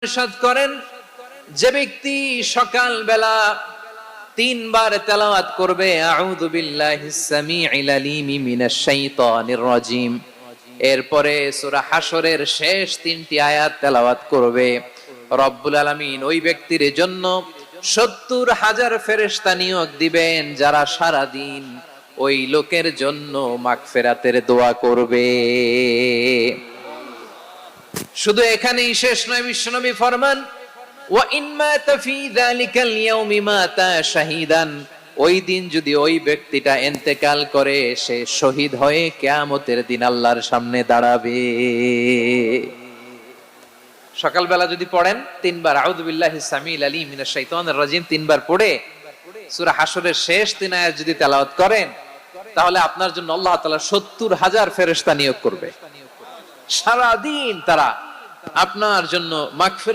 ইরশাদ করেন, যে ব্যক্তি সকাল বেলা 3 বার তেলাওয়াত করবে আউযু বিল্লাহিস সামিউল আলিম মিনাশ শাইতানির রাজিম, এরপরে সূরা হাশরের শেষ 3টি আয়াত তেলাওয়াত করবে, রব্বুল আলামিন ওই ব্যক্তির জন্য 70,000 ফেরেশতা নিয়োগ দিবেন যারা সারা দিন ওই লোকের জন্য মাগফিরাতের দোয়া করবে। শুধু এখানেই শেষ নয়, বিশ্বনবী ফরমান ওয়া ইন মাতা ফি যালিকাল ইয়াউমি মাতা শাহীদান, ওই দিন যদি ওই ব্যক্তিটা ইন্তেকাল করে সে শহীদ হয়ে কিয়ামতের দিন আল্লাহর সামনে দাঁড়াবে। সকালবেলা যদি পড়েন 3 বার আউযু বিল্লাহিস সামিউল আলিম মিনাশ শাইতানির রাজিম 3 বার পড়ে সূরা হাশরের শেষ 3 আয়াত যদি তেলাওয়াত করেন, তাহলে আপনার জন্য আল্লাহ তাআলা 70,000 ফেরেশতা নিয়োগ করবে। সারা দিন তারা আপনার জন্য মাগফিরাত